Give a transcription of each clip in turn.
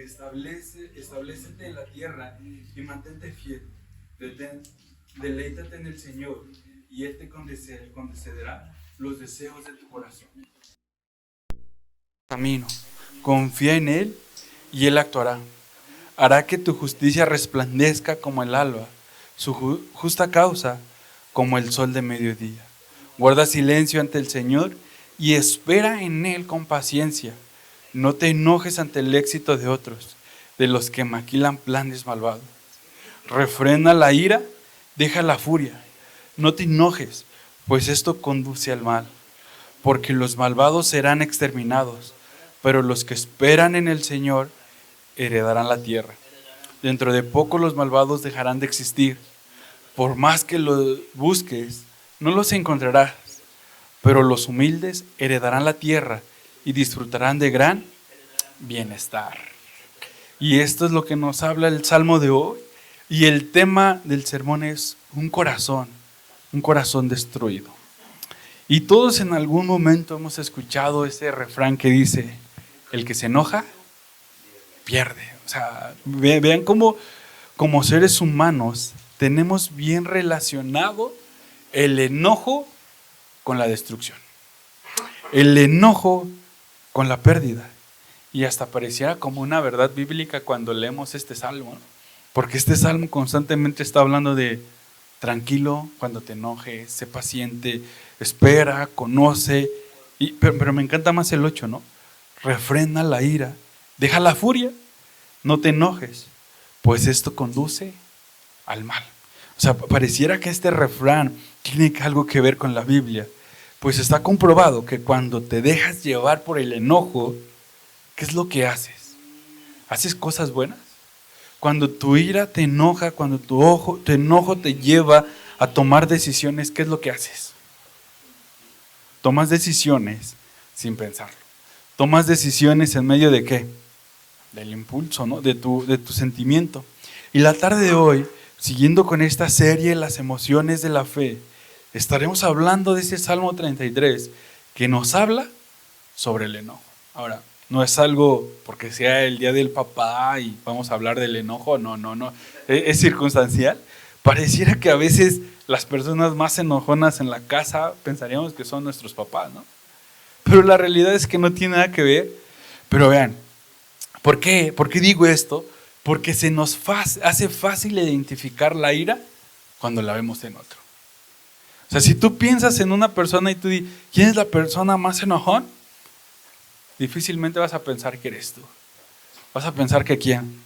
establécete en la tierra y mantente fiel. Deleítate en el Señor y Él te concederá los deseos de tu corazón. Camino, confía en Él y Él actuará. Hará que tu justicia resplandezca como el alba, su justa causa como el sol de mediodía. Guarda silencio ante el Señor y espera en Él con paciencia. No te enojes ante el éxito de otros, de los que maquilan planes malvados. Refrena la ira, deja la furia. No te enojes, pues esto conduce al mal. Porque los malvados serán exterminados, pero los que esperan en el Señor heredarán la tierra. Dentro de poco los malvados dejarán de existir. Por más que los busques, no los encontrarás. Pero los humildes heredarán la tierra y disfrutarán de gran bienestar. Y esto es lo que nos habla el Salmo de hoy. Y el tema del sermón es un corazón destruido. Y todos en algún momento hemos escuchado ese refrán que dice, el que se enoja, pierde. O sea, vean cómo como seres humanos tenemos bien relacionado el enojo con la destrucción, el enojo con la pérdida. Y hasta pareciera como una verdad bíblica cuando leemos este salmo, ¿no? Porque este salmo constantemente está hablando de tranquilo cuando te enojes, sé paciente, espera, conoce. Pero me encanta más el 8, ¿no? Refrena la ira, deja la furia, no te enojes, pues esto conduce al mal. O sea, pareciera que este refrán tiene algo que ver con la Biblia. Pues está comprobado que cuando te dejas llevar por el enojo, ¿qué es lo que haces? ¿Haces cosas buenas? Cuando tu ira te enoja, cuando tu enojo te lleva a tomar decisiones, ¿qué es lo que haces? Tomas decisiones sin pensarlo. Tomas decisiones en medio de ¿qué? Del impulso, ¿no? De tu sentimiento. Y la tarde de hoy, siguiendo con esta serie, las emociones de la fe, estaremos hablando de ese Salmo 33 que nos habla sobre el enojo. Ahora, no es algo porque sea el día del papá y vamos a hablar del enojo, no. Es circunstancial. Pareciera que a veces las personas más enojonas en la casa pensaríamos que son nuestros papás, ¿no? Pero la realidad es que no tiene nada que ver. Pero vean, ¿por qué digo esto? Porque se nos hace fácil identificar la ira cuando la vemos en otro. O sea, si tú piensas en una persona y tú dices, ¿quién es la persona más enojón? Difícilmente vas a pensar que eres tú. Vas a pensar que ¿quién?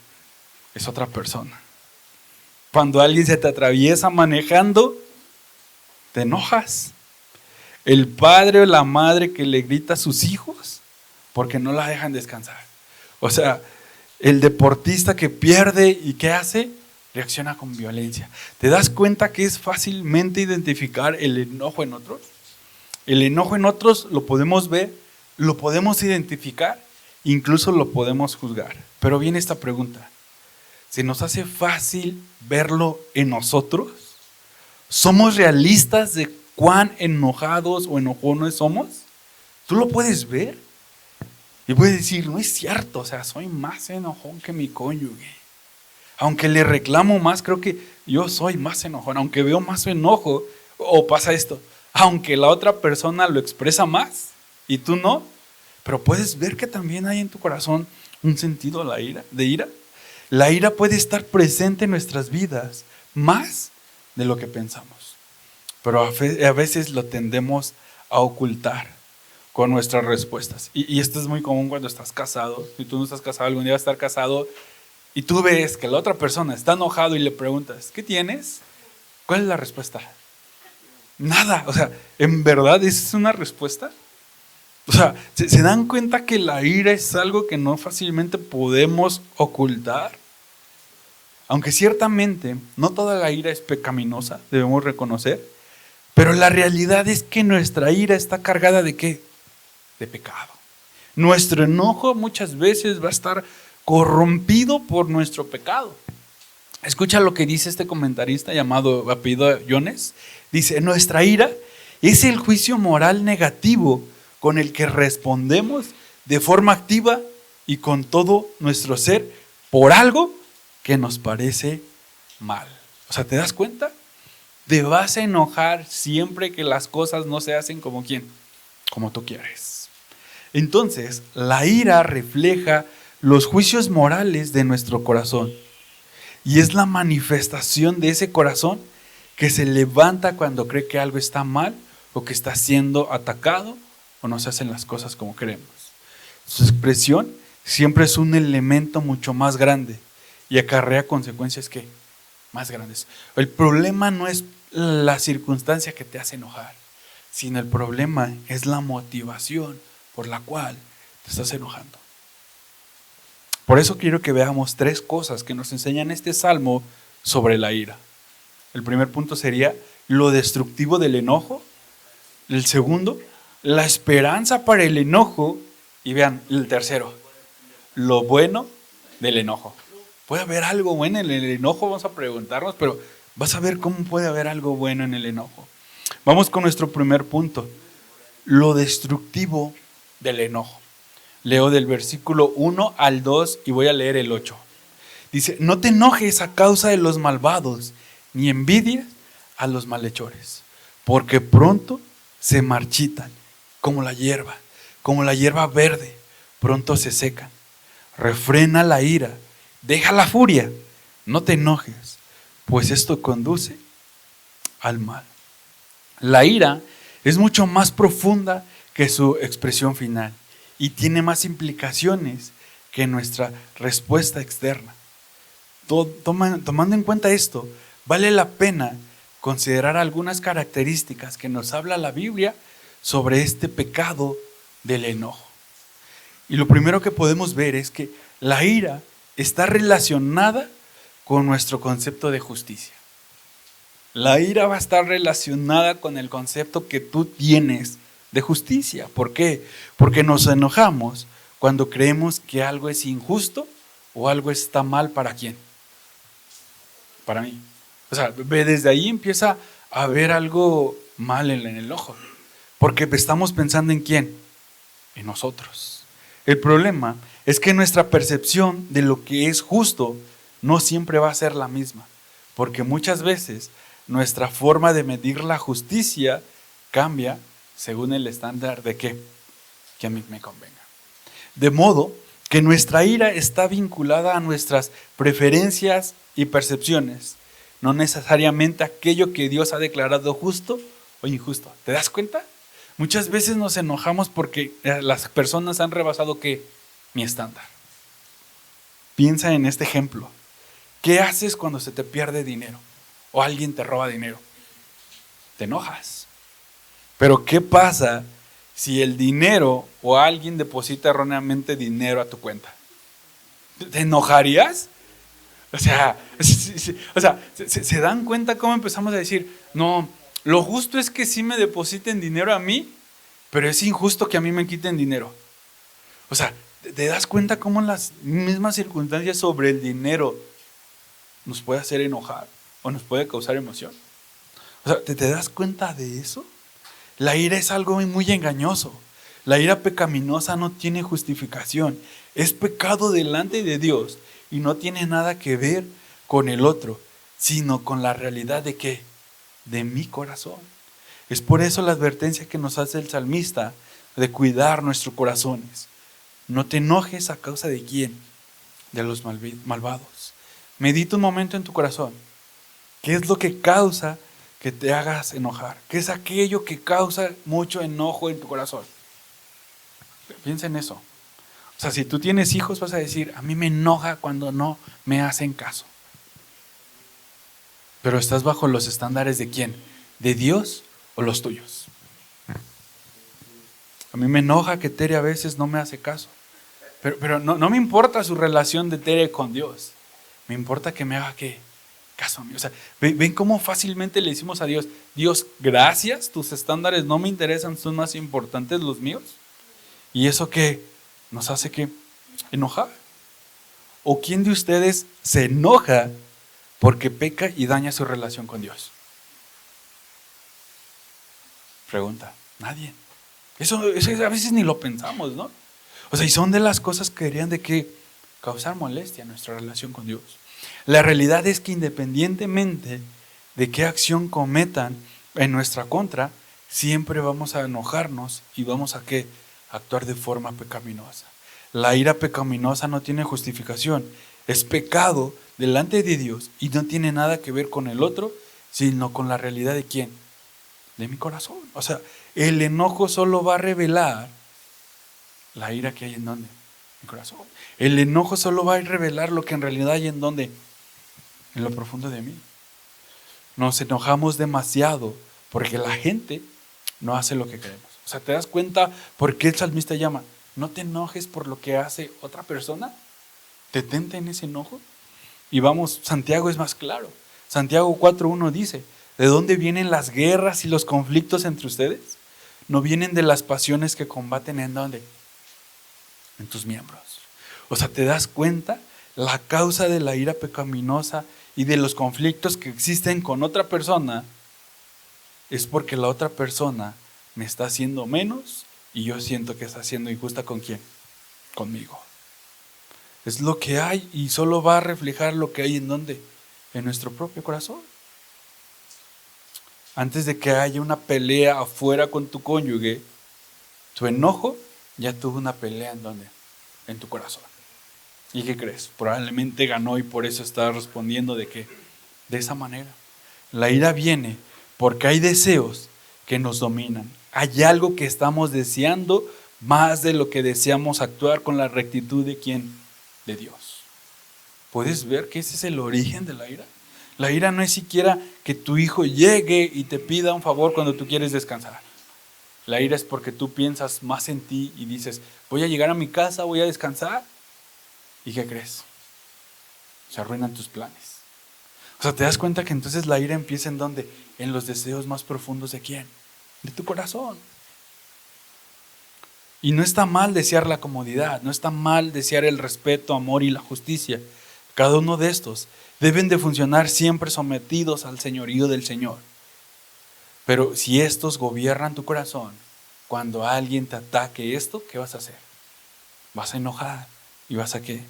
Es otra persona. Cuando alguien se te atraviesa manejando, te enojas. El padre o la madre que le grita a sus hijos porque no la dejan descansar. O sea, el deportista que pierde y ¿qué hace? Reacciona con violencia. ¿Te das cuenta que es fácilmente identificar el enojo en otros? El enojo en otros lo podemos ver, lo podemos identificar, incluso lo podemos juzgar. Pero viene esta pregunta: ¿se nos hace fácil verlo en nosotros? ¿Somos realistas de cuán enojados o enojones somos? ¿Tú lo puedes ver? Y puedes decir, no es cierto, o sea, soy más enojón que mi cónyuge. Aunque le reclamo más, creo que yo soy más enojón. Aunque veo más su enojo, o pasa esto, aunque la otra persona lo expresa más y tú no, pero puedes ver que también hay en tu corazón un sentido de ira. La ira puede estar presente en nuestras vidas más de lo que pensamos, pero a veces lo tendemos a ocultar con nuestras respuestas. Y esto es muy común cuando estás casado. Si tú no estás casado, algún día vas a estar casado y tú ves que la otra persona está enojado y le preguntas, ¿qué tienes? ¿Cuál es la respuesta? Nada. O sea, ¿en verdad esa es una respuesta? O sea, ¿se dan cuenta que la ira es algo que no fácilmente podemos ocultar? Aunque ciertamente no toda la ira es pecaminosa, debemos reconocer, pero la realidad es que nuestra ira está cargada ¿de qué? De pecado. Nuestro enojo muchas veces va a estar corrompido por nuestro pecado. Escucha lo que dice este comentarista llamado apellido Jones. Dice, nuestra ira es el juicio moral negativo con el que respondemos de forma activa y con todo nuestro ser por algo que nos parece mal. O sea, ¿te das cuenta? Te vas a enojar siempre que las cosas no se hacen como ¿quién? Como tú quieres. Entonces, la ira refleja los juicios morales de nuestro corazón y es la manifestación de ese corazón que se levanta cuando cree que algo está mal o que está siendo atacado o no se hacen las cosas como queremos. Su expresión siempre es un elemento mucho más grande y acarrea consecuencias que más grandes. El problema no es la circunstancia que te hace enojar, sino el problema es la motivación por la cual te estás enojando. Por eso quiero que veamos 3 cosas que nos enseñan este salmo sobre la ira. El primer punto sería lo destructivo del enojo. El segundo, la esperanza para el enojo. Y vean, el tercero, lo bueno del enojo. ¿Puede haber algo bueno en el enojo? Vamos a preguntarnos, pero vas a ver cómo puede haber algo bueno en el enojo. Vamos con nuestro primer punto, lo destructivo del enojo. Leo del versículo 1 al 2 y voy a leer el 8. Dice, no te enojes a causa de los malvados, ni envidies a los malhechores, porque pronto se marchitan como la hierba verde, pronto se secan. Refrena la ira, deja la furia, no te enojes, pues esto conduce al mal. La ira es mucho más profunda que su expresión final y tiene más implicaciones que nuestra respuesta externa. Tomando en cuenta esto, vale la pena considerar algunas características que nos habla la Biblia sobre este pecado del enojo. Y lo primero que podemos ver es que la ira está relacionada con nuestro concepto de justicia. La ira va a estar relacionada con el concepto que tú tienes de justicia. ¿Por qué? Porque nos enojamos cuando creemos que algo es injusto o algo está mal. ¿Para quién? Para mí. O sea, desde ahí empieza a haber algo mal en el enojo. Porque estamos pensando en quién, en nosotros. El problema es que nuestra percepción de lo que es justo no siempre va a ser la misma. Porque muchas veces nuestra forma de medir la justicia cambia según el estándar de qué, que a mí me convenga. De modo que nuestra ira está vinculada a nuestras preferencias y percepciones, no necesariamente aquello que Dios ha declarado justo o injusto. ¿Te das cuenta? Muchas veces nos enojamos porque las personas han rebasado ¿qué? Mi estándar. Piensa en este ejemplo. ¿Qué haces cuando se te pierde dinero o alguien te roba dinero? Te enojas. Pero ¿qué pasa si el dinero o alguien deposita erróneamente dinero a tu cuenta? ¿Te enojarías? O sea, ¿se dan cuenta cómo empezamos a decir, no, lo justo es que sí me depositen dinero a mí, pero es injusto que a mí me quiten dinero? O sea, ¿te das cuenta cómo las mismas circunstancias sobre el dinero nos puede hacer enojar o nos puede causar emoción? O sea, ¿te das cuenta de eso? La ira es algo muy engañoso. La ira pecaminosa no tiene justificación. Es pecado delante de Dios y no tiene nada que ver con el otro, sino con la realidad de ¿qué? De mi corazón. Es por eso la advertencia que nos hace el salmista de cuidar nuestros corazones. No te enojes a causa de quién, de los malvados. Medita un momento en tu corazón. ¿Qué es lo que causa que te hagas enojar? ¿Qué es aquello que causa mucho enojo en tu corazón? Piensa en eso. O sea, si tú tienes hijos vas a decir, a mí me enoja cuando no me hacen caso. Pero estás bajo los estándares ¿de quién? ¿De Dios o los tuyos? A mí me enoja que Tere a veces no me hace caso. Pero no me importa su relación de Tere con Dios. Me importa que me haga ¿qué? Caso a mí. O sea, ven cómo fácilmente le decimos a Dios, Dios, gracias, tus estándares no me interesan, son más importantes los míos. Y eso que nos hace que enojar. ¿O quién de ustedes se enoja porque peca y daña su relación con Dios? Pregunta, nadie. Eso a veces ni lo pensamos, ¿no? O sea, y son de las cosas que deberían de que causar molestia en nuestra relación con Dios. La realidad es que independientemente de qué acción cometan en nuestra contra, siempre vamos a enojarnos y vamos a ¿qué? Actuar de forma pecaminosa. La ira pecaminosa no tiene justificación, es pecado delante de Dios y no tiene nada que ver con el otro, sino con la realidad de ¿quién? De mi corazón. O sea, el enojo solo va a revelar la ira que hay en donde, mi corazón. El enojo solo va a revelar lo que en realidad hay en donde, en lo profundo de mí. Nos enojamos demasiado porque la gente no hace lo que queremos. O sea, ¿te das cuenta por qué el salmista llama? No te enojes por lo que hace otra persona. Detente en ese enojo. Y vamos, Santiago es más claro. Santiago 4:1 dice, ¿de dónde vienen las guerras y los conflictos entre ustedes? No vienen de las pasiones que combaten en dónde? En tus miembros. O sea, ¿te das cuenta? La causa de la ira pecaminosa y de los conflictos que existen con otra persona es porque la otra persona me está haciendo menos y yo siento que está siendo injusta. ¿Con quién? Conmigo. Es lo que hay y solo va a reflejar lo que hay en dónde? En nuestro propio corazón. Antes de que haya una pelea afuera con tu cónyuge, tu enojo ya tuvo una pelea en dónde? En tu corazón. ¿Y qué crees? Probablemente ganó y por eso está respondiendo de qué? De esa manera. La ira viene porque hay deseos que nos dominan. Hay algo que estamos deseando más de lo que deseamos actuar con la rectitud de quién? De Dios. ¿Puedes ver que ese es el origen de la ira? La ira no es siquiera que tu hijo llegue y te pida un favor cuando tú quieres descansar. La ira es porque tú piensas más en ti y dices, voy a llegar a mi casa, voy a descansar. ¿Y qué crees? Se arruinan tus planes. O sea, ¿te das cuenta que entonces la ira empieza en dónde? En los deseos más profundos de quién? De tu corazón. Y no está mal desear la comodidad, no está mal desear el respeto, amor y la justicia. Cada uno de estos deben de funcionar siempre sometidos al señorío del Señor. Pero si estos gobiernan tu corazón, cuando alguien te ataque esto, ¿qué vas a hacer? Vas a enojar y vas a ¿qué?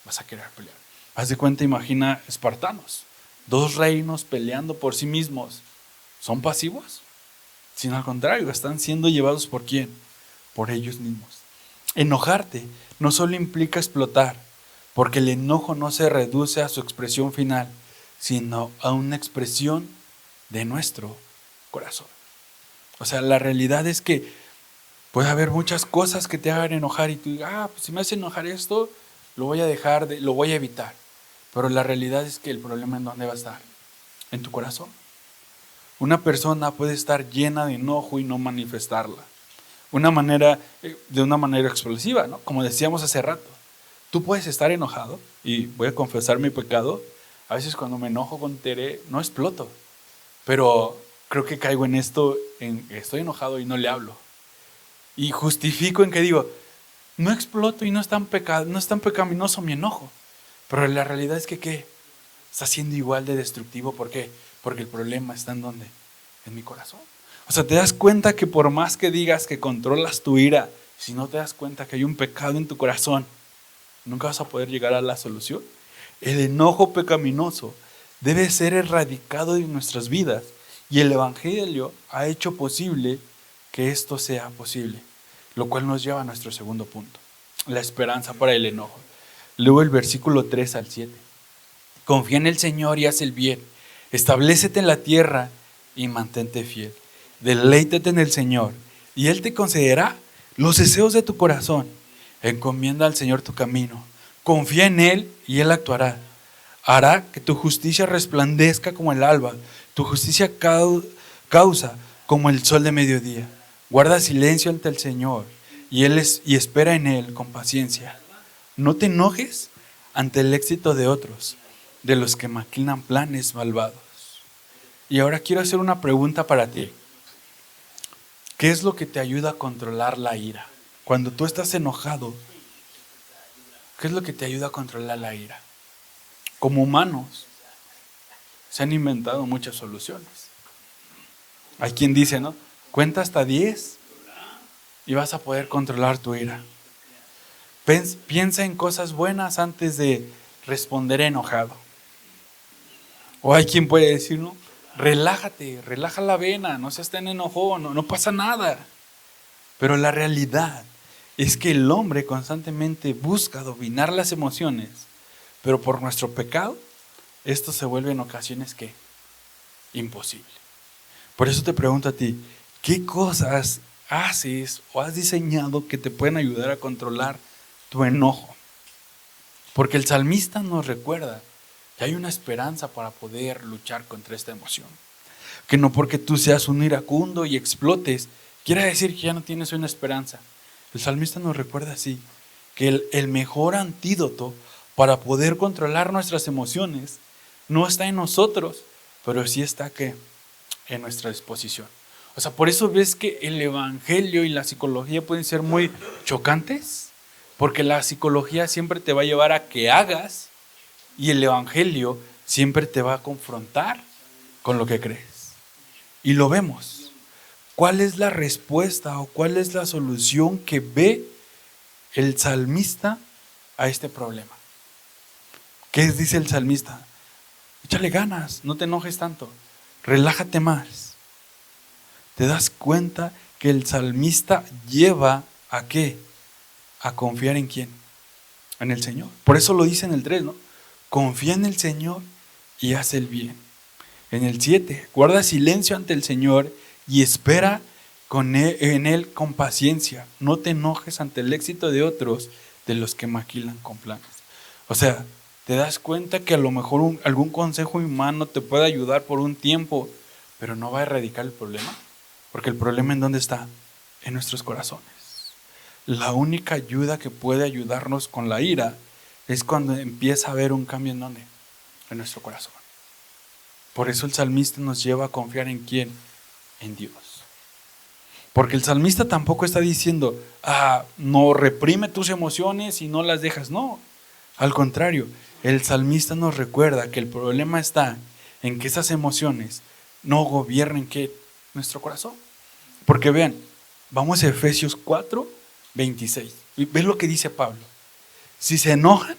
Vas a querer pelear. Haz de cuenta, imagina espartanos, 2 reinos peleando por sí mismos. ¿Son pasivos? Sino al contrario, están siendo llevados ¿por quién? Por ellos mismos. Enojarte no solo implica explotar, porque el enojo no se reduce a su expresión final, sino a una expresión de nuestro corazón. O sea, la realidad es que puede haber muchas cosas que te hagan enojar y tú digas, pues si me hace enojar esto, lo voy a dejar, lo voy a evitar. Pero la realidad es que el problema ¿en dónde va a estar? En tu corazón. Una persona puede estar llena de enojo y no manifestarla. De una manera explosiva, ¿no? Como decíamos hace rato. Tú puedes estar enojado, y voy a confesar mi pecado. A veces cuando me enojo con Tere, no exploto. Pero creo que caigo en esto, estoy enojado y no le hablo. Y justifico en que digo, no exploto y no es tan pecaminoso mi enojo. Pero la realidad es que ¿qué? Está siendo igual de destructivo. ¿Por qué? Porque el problema está en ¿dónde? En mi corazón. O sea, te das cuenta que por más que digas que controlas tu ira, si no te das cuenta que hay un pecado en tu corazón, nunca vas a poder llegar a la solución. El enojo pecaminoso debe ser erradicado de nuestras vidas y el Evangelio ha hecho posible que esto sea posible, lo cual nos lleva a nuestro segundo punto, la esperanza para el enojo. Luego el versículo 3 al 7. Confía en el Señor y haz el bien, establécete en la tierra y mantente fiel. Deleítate en el Señor y Él te concederá los deseos de tu corazón. Encomienda al Señor tu camino, confía en Él y Él actuará. Hará que tu justicia resplandezca como el alba, tu justicia causa como el sol de mediodía. Guarda silencio ante el Señor y espera en Él con paciencia. No te enojes ante el éxito de otros, de los que maquinan planes malvados. Y ahora quiero hacer una pregunta para ti. ¿Qué es lo que te ayuda a controlar la ira? Cuando tú estás enojado, ¿qué es lo que te ayuda a controlar la ira? Como humanos, se han inventado muchas soluciones. Hay quien dice, ¿no? Cuenta hasta 10 y vas a poder controlar tu ira. Piensa en cosas buenas antes de responder enojado. O hay quien puede decir, no, relájate, relaja la vena, no seas tan enojón, no pasa nada. Pero la realidad es que el hombre constantemente busca dominar las emociones, pero por nuestro pecado, esto se vuelve en ocasiones que imposible. Por eso te pregunto a ti, ¿qué cosas haces o has diseñado que te pueden ayudar a controlar tu enojo? Porque el salmista nos recuerda que hay una esperanza para poder luchar contra esta emoción. Que no porque tú seas un iracundo y explotes, quiere decir que ya no tienes una esperanza. El salmista nos recuerda así, que el mejor antídoto para poder controlar nuestras emociones no está en nosotros, pero sí está ¿qué? En nuestra disposición. O sea, por eso ves que el evangelio y la psicología pueden ser muy chocantes, porque la psicología siempre te va a llevar a que hagas y el evangelio siempre te va a confrontar con lo que crees. Y lo vemos. ¿Cuál es la respuesta o cuál es la solución que ve el salmista a este problema? ¿Qué dice el salmista? Échale ganas, no te enojes tanto, relájate más. ¿Te das cuenta que el salmista lleva a qué? A confiar en quién, en el Señor. Por eso lo dice en el 3, ¿no? Confía en el Señor y haz el bien. En el 7, guarda silencio ante el Señor y espera en Él con paciencia. No te enojes ante el éxito de otros, de los que maquilan con planes. O sea, te das cuenta que a lo mejor algún consejo humano te puede ayudar por un tiempo, pero no va a erradicar el problema. Porque el problema ¿en dónde está? En nuestros corazones. La única ayuda que puede ayudarnos con la ira es cuando empieza a haber un cambio ¿en dónde? En nuestro corazón. Por eso el salmista nos lleva a confiar ¿en quién? En Dios. Porque el salmista tampoco está diciendo, no reprime tus emociones y no las dejas. No, al contrario, el salmista nos recuerda que el problema está en que esas emociones no gobiernen ¿qué? Nuestro corazón. Porque vean, vamos a Efesios 4, 26. ¿Ves lo que dice Pablo? Si se enojan,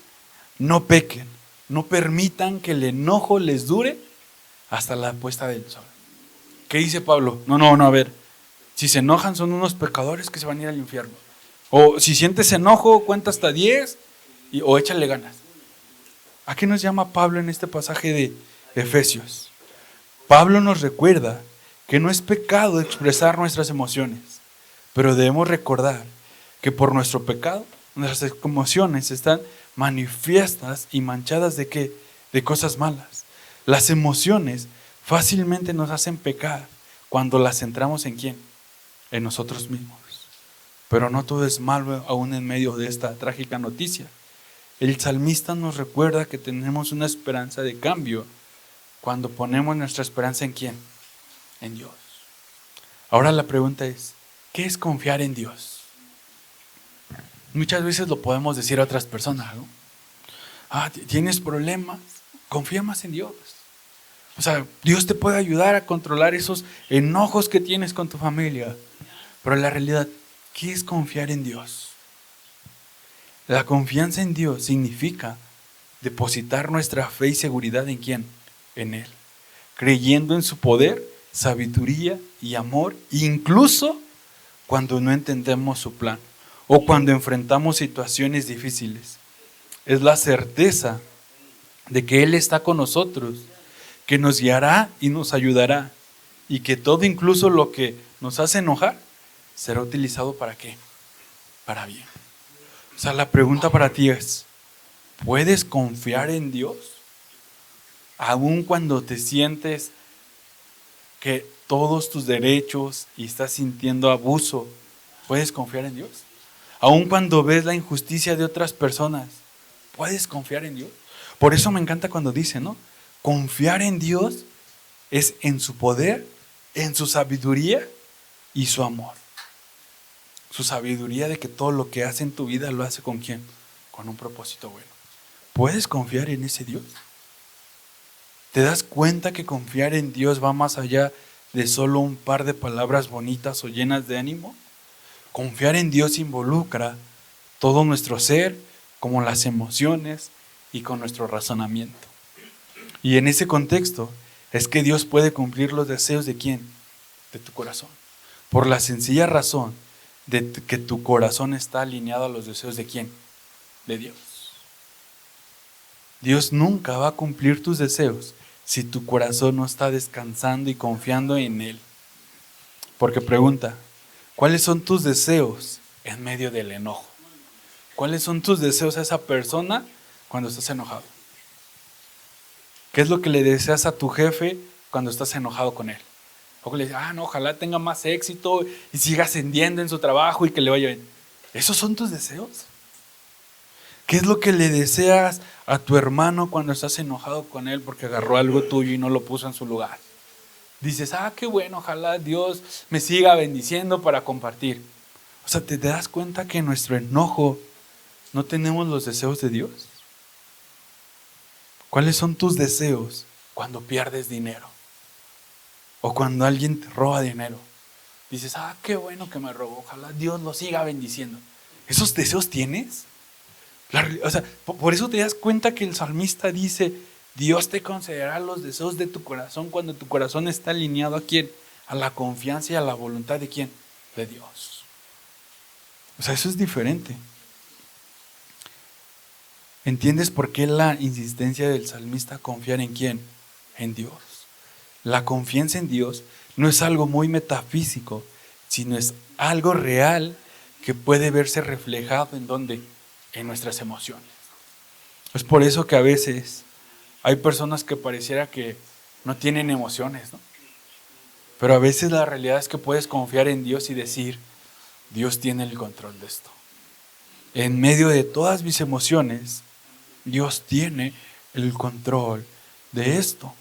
no pequen, no permitan que el enojo les dure hasta la puesta del sol. ¿Qué dice Pablo? No, a ver, si se enojan son unos pecadores que se van a ir al infierno. O si sientes enojo, cuenta hasta 10 o échale ganas. ¿A qué nos llama Pablo en este pasaje de Efesios? Pablo nos recuerda que no es pecado expresar nuestras emociones, pero debemos recordar que por nuestro pecado nuestras emociones están manifiestas y manchadas ¿de qué? De cosas malas. Las emociones fácilmente nos hacen pecar cuando las centramos ¿en quién? En nosotros mismos. Pero no todo es malo aún en medio de esta trágica noticia. El salmista nos recuerda que tenemos una esperanza de cambio cuando ponemos nuestra esperanza ¿en quién? En Dios. Ahora la pregunta es, ¿qué es confiar en Dios? Muchas veces lo podemos decir a otras personas, ¿no? ¿Tienes problemas? Confía más en Dios. O sea, Dios te puede ayudar a controlar esos enojos que tienes con tu familia. Pero la realidad, ¿qué es confiar en Dios? La confianza en Dios significa depositar nuestra fe y seguridad ¿en quién? En Él. Creyendo en su poder, sabiduría y amor, incluso cuando no entendemos su plan o cuando enfrentamos situaciones difíciles. Es la certeza de que Él está con nosotros, que nos guiará y nos ayudará, y que todo, incluso lo que nos hace enojar, será utilizado ¿para qué? Para bien. O sea, la pregunta para ti es, ¿puedes confiar en Dios? Aun cuando te sientes que todos tus derechos y estás sintiendo abuso, ¿puedes confiar en Dios? Aun cuando ves la injusticia de otras personas, ¿puedes confiar en Dios? Por eso me encanta cuando dice, ¿no? Confiar en Dios es en su poder, en su sabiduría y su amor. Su sabiduría de que todo lo que hace en tu vida lo hace ¿con quién? Con un propósito bueno. ¿Puedes confiar en ese Dios? ¿Te das cuenta que confiar en Dios va más allá de solo un par de palabras bonitas o llenas de ánimo? Confiar en Dios involucra todo nuestro ser, como las emociones y con nuestro razonamiento. Y en ese contexto es que Dios puede cumplir los deseos de ¿quién? De tu corazón. Por la sencilla razón de que tu corazón está alineado a los deseos de ¿quién? De Dios. Dios nunca va a cumplir tus deseos si tu corazón no está descansando y confiando en Él. Porque pregunta, ¿cuáles son tus deseos en medio del enojo? ¿Cuáles son tus deseos a esa persona cuando estás enojado? ¿Qué es lo que le deseas a tu jefe cuando estás enojado con él? O le dices, no, ojalá tenga más éxito y siga ascendiendo en su trabajo y que le vaya bien. ¿Esos son tus deseos? ¿Qué es lo que le deseas a tu hermano cuando estás enojado con él porque agarró algo tuyo y no lo puso en su lugar? Dices, qué bueno, ojalá Dios me siga bendiciendo para compartir. O sea, ¿te das cuenta que en nuestro enojo no tenemos los deseos de Dios? ¿Cuáles son tus deseos cuando pierdes dinero? O cuando alguien te roba dinero. Dices, qué bueno que me robó, ojalá Dios lo siga bendiciendo. ¿Esos deseos tienes? O sea, por eso te das cuenta que el salmista dice, Dios te concederá los deseos de tu corazón cuando tu corazón está alineado ¿a quién? A la confianza y a la voluntad de ¿quién? De Dios. O sea, eso es diferente. ¿Entiendes por qué la insistencia del salmista a confiar en quién? En Dios. La confianza en Dios no es algo muy metafísico, sino es algo real que puede verse reflejado en ¿dónde? En nuestras emociones. Es por eso que a veces hay personas que pareciera que no tienen emociones, ¿no? Pero a veces la realidad es que puedes confiar en Dios y decir, Dios tiene el control de esto. En medio de todas mis emociones, Dios tiene el control de esto.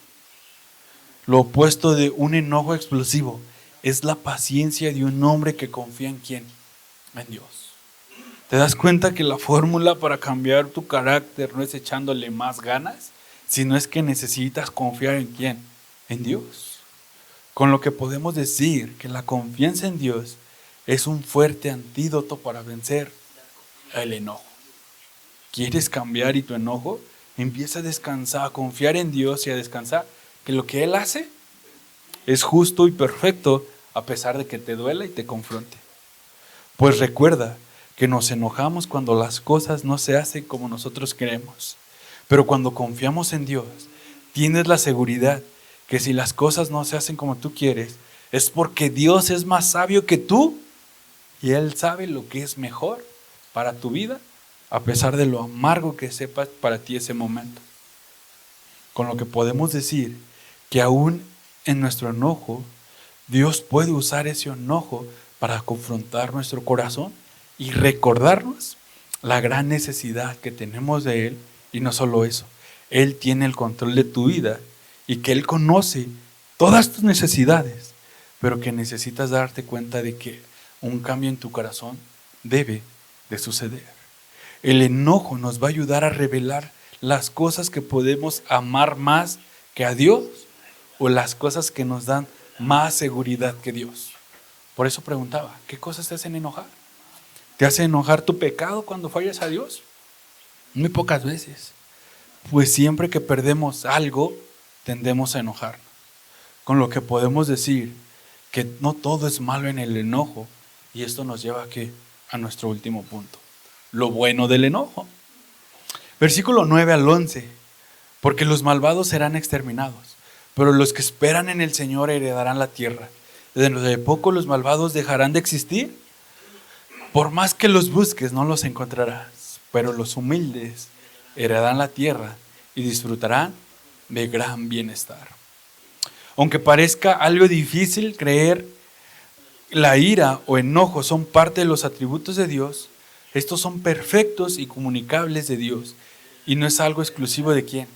Lo opuesto de un enojo explosivo es la paciencia de un hombre que confía en ¿quién? En Dios. ¿Te das cuenta que la fórmula para cambiar tu carácter no es echándole más ganas, sino es que necesitas confiar en ¿quién? En Dios. Con lo que podemos decir que la confianza en Dios es un fuerte antídoto para vencer el enojo. ¿Quieres cambiar y tu enojo? Empieza a descansar, a confiar en Dios y a descansar que lo que Él hace es justo y perfecto a pesar de que te duela y te confronte. Pues recuerda que nos enojamos cuando las cosas no se hacen como nosotros queremos. Pero cuando confiamos en Dios, tienes la seguridad que si las cosas no se hacen como tú quieres, es porque Dios es más sabio que tú y Él sabe lo que es mejor para tu vida, a pesar de lo amargo que sepas para ti ese momento. Con lo que podemos decir que aún en nuestro enojo, Dios puede usar ese enojo para confrontar nuestro corazón y recordarnos la gran necesidad que tenemos de Él. Y no solo eso, Él tiene el control de tu vida y que Él conoce todas tus necesidades, pero que necesitas darte cuenta de que un cambio en tu corazón debe de suceder. El enojo nos va a ayudar a revelar las cosas que podemos amar más que a Dios o las cosas que nos dan más seguridad que Dios. Por eso preguntaba, ¿qué cosas te hacen enojar? ¿Te hace enojar tu pecado cuando fallas a Dios? Muy pocas veces. Pues siempre que perdemos algo, tendemos a enojarnos. Con lo que podemos decir que no todo es malo en el enojo. Y esto nos lleva a nuestro último punto. Lo bueno del enojo. Versículo 9 al 11. Porque los malvados serán exterminados, pero los que esperan en el Señor heredarán la tierra. Dentro de poco los malvados dejarán de existir. Por más que los busques, no los encontrarás. Pero los humildes heredarán la tierra y disfrutarán de gran bienestar. Aunque parezca algo difícil creer, la ira o enojo son parte de los atributos de Dios. Estos son perfectos y comunicables de Dios. Y no es algo exclusivo de ¿quién?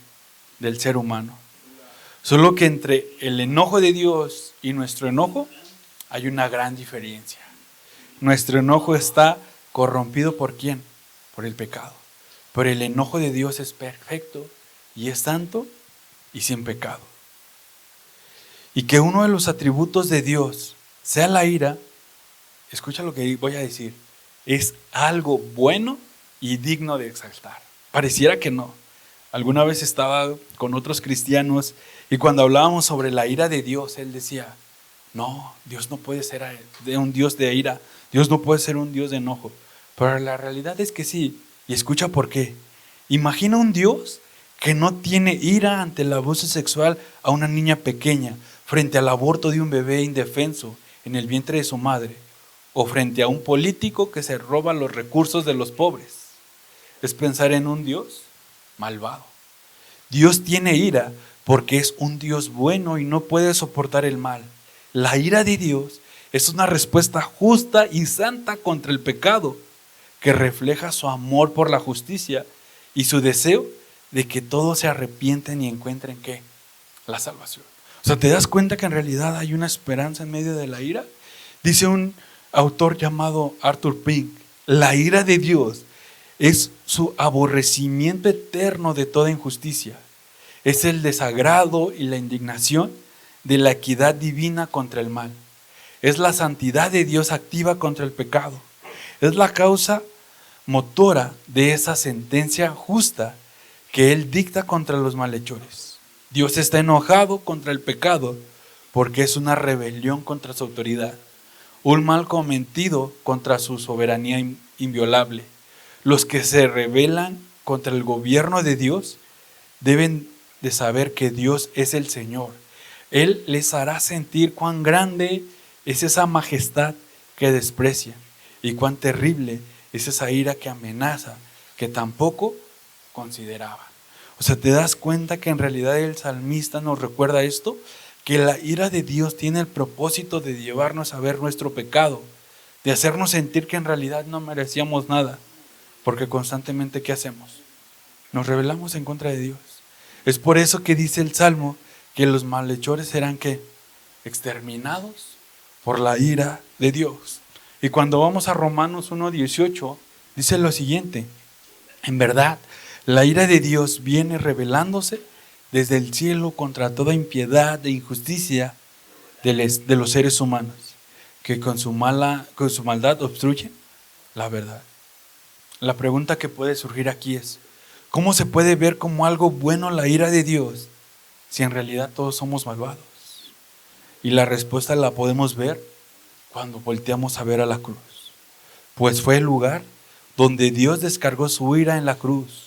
Del ser humano. Solo que entre el enojo de Dios y nuestro enojo hay una gran diferencia. Nuestro enojo está corrompido ¿por quién? Por el pecado. Pero el enojo de Dios es perfecto y es santo y sin pecado. Y que uno de los atributos de Dios sea la ira, escucha lo que voy a decir, es algo bueno y digno de exaltar. Pareciera que no. Alguna vez estaba con otros cristianos y cuando hablábamos sobre la ira de Dios, él decía, no, Dios no puede ser un Dios de ira, Dios no puede ser un Dios de enojo. Pero la realidad es que sí, y escucha por qué. Imagina un Dios que no tiene ira ante el abuso sexual a una niña pequeña, frente al aborto de un bebé indefenso en el vientre de su madre, o frente a un político que se roba los recursos de los pobres. Es pensar en un Dios malvado. Dios tiene ira porque es un Dios bueno y no puede soportar el mal. La ira de Dios es una respuesta justa y santa contra el pecado, que refleja su amor por la justicia y su deseo de que todos se arrepienten y encuentren ¿qué? La salvación. O sea, ¿te das cuenta que en realidad hay una esperanza en medio de la ira? Dice un autor llamado Arthur Pink, la ira de Dios es su aborrecimiento eterno de toda injusticia. Es el desagrado y la indignación de la equidad divina contra el mal. Es la santidad de Dios activa contra el pecado. Es la causa motora de esa sentencia justa que Él dicta contra los malhechores. Dios está enojado contra el pecado porque es una rebelión contra su autoridad, un mal cometido contra su soberanía inviolable. Los que se rebelan contra el gobierno de Dios deben de saber que Dios es el Señor. Él les hará sentir cuán grande es esa majestad que desprecian y cuán terrible es esa ira que amenaza, que tampoco consideraba. O sea, ¿te das cuenta que en realidad el salmista nos recuerda esto? Que la ira de Dios tiene el propósito de llevarnos a ver nuestro pecado, de hacernos sentir que en realidad no merecíamos nada, porque constantemente ¿qué hacemos? Nos rebelamos en contra de Dios. Es por eso que dice el Salmo que los malhechores serán ¿qué? Exterminados por la ira de Dios. Y cuando vamos a Romanos 1:18, dice lo siguiente: en verdad, la ira de Dios viene revelándose desde el cielo contra toda impiedad e injusticia de los seres humanos, que con su maldad obstruyen la verdad. La pregunta que puede surgir aquí es, ¿cómo se puede ver como algo bueno la ira de Dios si en realidad todos somos malvados? Y la respuesta la podemos ver cuando volteamos a ver a la cruz. Pues fue el lugar donde Dios descargó su ira en la cruz,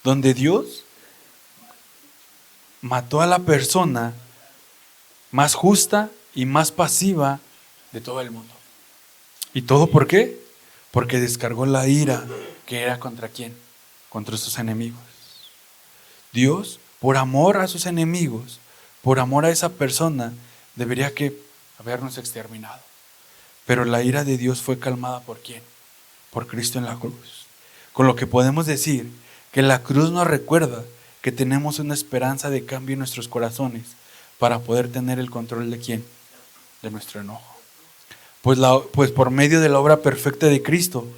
donde Dios mató a la persona más justa y más pasiva de todo el mundo. ¿Y todo por qué? Porque descargó la ira que era ¿contra quién? Contra sus enemigos. Dios, por amor a sus enemigos, por amor a esa persona, debería que habernos exterminado. Pero la ira de Dios fue calmada ¿por quién? Por Cristo en la cruz. Con lo que podemos decir que la cruz nos recuerda que tenemos una esperanza de cambio en nuestros corazones para poder tener el control de ¿quién? De nuestro enojo. Pues por medio de la obra perfecta de Cristo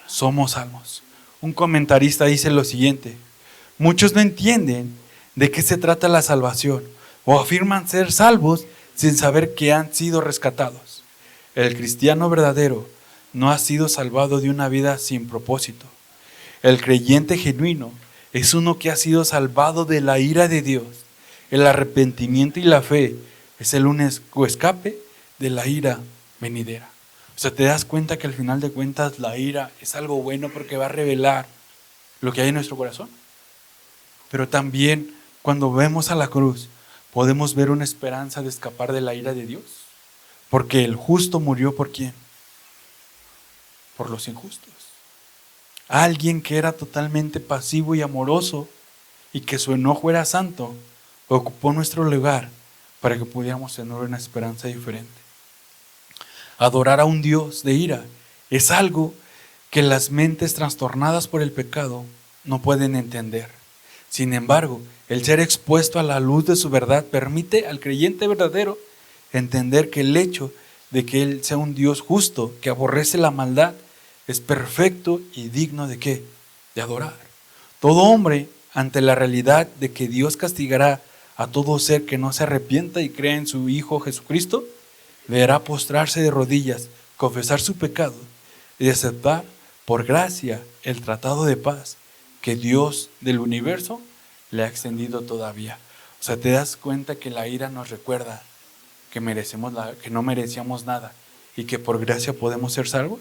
somos salvos. Un comentarista dice lo siguiente: muchos no entienden de qué se trata la salvación o afirman ser salvos sin saber que han sido rescatados. El cristiano verdadero no ha sido salvado de una vida sin propósito. El creyente genuino es uno que ha sido salvado de la ira de Dios. El arrepentimiento y la fe es el único escape de la ira venidera. O sea, te das cuenta que al final de cuentas la ira es algo bueno porque va a revelar lo que hay en nuestro corazón. Pero también cuando vemos a la cruz podemos ver una esperanza de escapar de la ira de Dios. Porque el justo murió ¿por quién? Por los injustos. Alguien que era totalmente pasivo y amoroso y que su enojo era santo, ocupó nuestro lugar para que pudiéramos tener una esperanza diferente. Adorar a un Dios de ira es algo que las mentes trastornadas por el pecado no pueden entender. Sin embargo, el ser expuesto a la luz de su verdad permite al creyente verdadero entender que el hecho de que Él sea un Dios justo, que aborrece la maldad, es perfecto y digno ¿de qué? De adorar. Todo hombre, ante la realidad de que Dios castigará a todo ser que no se arrepienta y crea en su Hijo Jesucristo, deberá postrarse de rodillas, confesar su pecado, y de aceptar por gracia el tratado de paz que Dios del universo le ha extendido todavía. O sea, te das cuenta que la ira nos recuerda que que no merecíamos nada y que por gracia podemos ser salvos.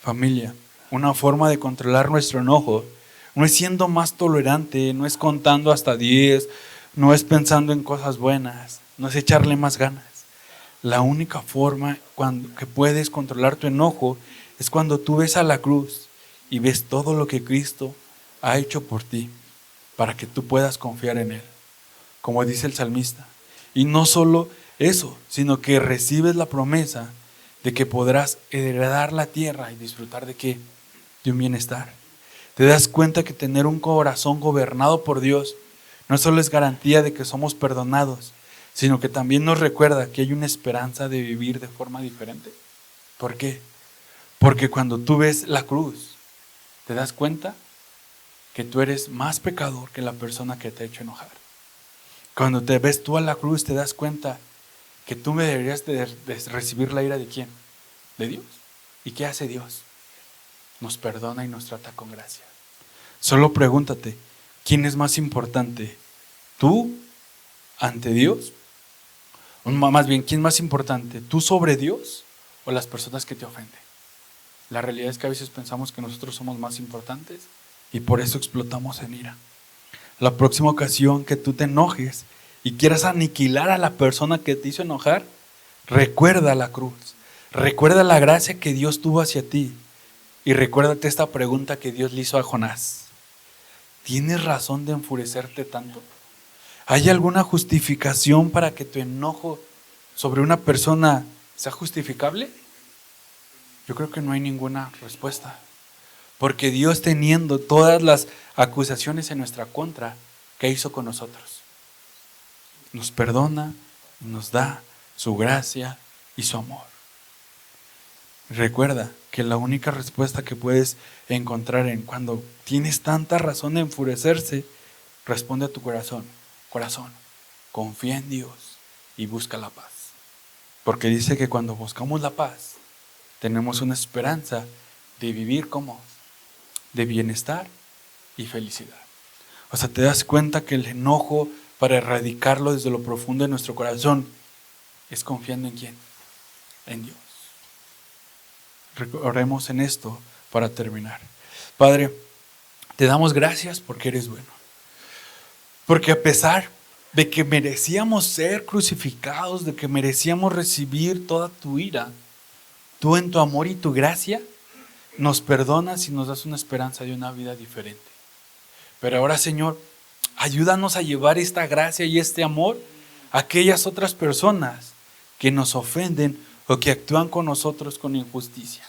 Familia, una forma de controlar nuestro enojo no es siendo más tolerante, no es contando hasta 10, no es pensando en cosas buenas, no es echarle más ganas. La única forma que puedes controlar tu enojo es cuando tú ves a la cruz y ves todo lo que Cristo ha hecho por ti, para que tú puedas confiar en Él, como dice el salmista. Y no solo eso, sino que recibes la promesa de que podrás heredar la tierra y disfrutar de ¿qué? De un bienestar. Te das cuenta que tener un corazón gobernado por Dios no solo es garantía de que somos perdonados, sino que también nos recuerda que hay una esperanza de vivir de forma diferente. ¿Por qué? Porque cuando tú ves la cruz, te das cuenta que tú eres más pecador que la persona que te ha hecho enojar. Cuando te ves tú a la cruz, te das cuenta que tú me deberías de recibir la ira de ¿quién? De Dios. ¿Y qué hace Dios? Nos perdona y nos trata con gracia. Solo pregúntate, ¿quién es más importante? ¿Tú ante Dios? O más bien, ¿quién es más importante? ¿Tú sobre Dios o las personas que te ofenden? La realidad es que a veces pensamos que nosotros somos más importantes y por eso explotamos en ira. La próxima ocasión que tú te enojes y quieras aniquilar a la persona que te hizo enojar, recuerda la cruz, recuerda la gracia que Dios tuvo hacia ti y recuérdate esta pregunta que Dios le hizo a Jonás. ¿Tienes razón de enfurecerte tanto? ¿Hay alguna justificación para que tu enojo sobre una persona sea justificable? Yo creo que no hay ninguna respuesta. Porque Dios, teniendo todas las acusaciones en nuestra contra, ¿qué hizo con nosotros? Nos perdona, nos da su gracia y su amor. Recuerda que la única respuesta que puedes encontrar en cuando tienes tanta razón de enfurecerse, responde a tu corazón. Corazón, confía en Dios y busca la paz. Porque dice que cuando buscamos la paz, tenemos una esperanza de vivir como de bienestar y felicidad. O sea, te das cuenta que el enojo, para erradicarlo desde lo profundo de nuestro corazón, es confiando en ¿quién? En Dios. Oremos en esto para terminar. Padre, te damos gracias porque eres bueno. Porque a pesar de que merecíamos ser crucificados, de que merecíamos recibir toda tu ira, tú en tu amor y tu gracia nos perdonas y nos das una esperanza de una vida diferente. Pero ahora, Señor, ayúdanos a llevar esta gracia y este amor a aquellas otras personas que nos ofenden o que actúan con nosotros con injusticia.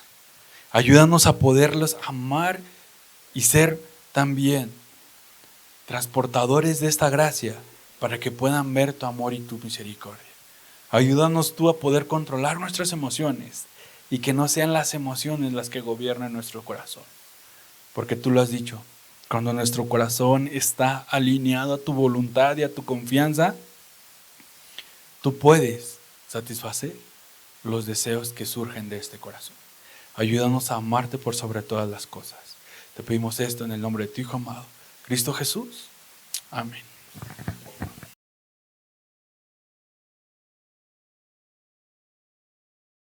Ayúdanos a poderlos amar y ser también transportadores de esta gracia para que puedan ver tu amor y tu misericordia. Ayúdanos tú a poder controlar nuestras emociones y que no sean las emociones las que gobiernen nuestro corazón. Porque tú lo has dicho, cuando nuestro corazón está alineado a tu voluntad y a tu confianza, tú puedes satisfacer los deseos que surgen de este corazón. Ayúdanos a amarte por sobre todas las cosas. Te pedimos esto en el nombre de tu Hijo amado, Cristo Jesús. Amén.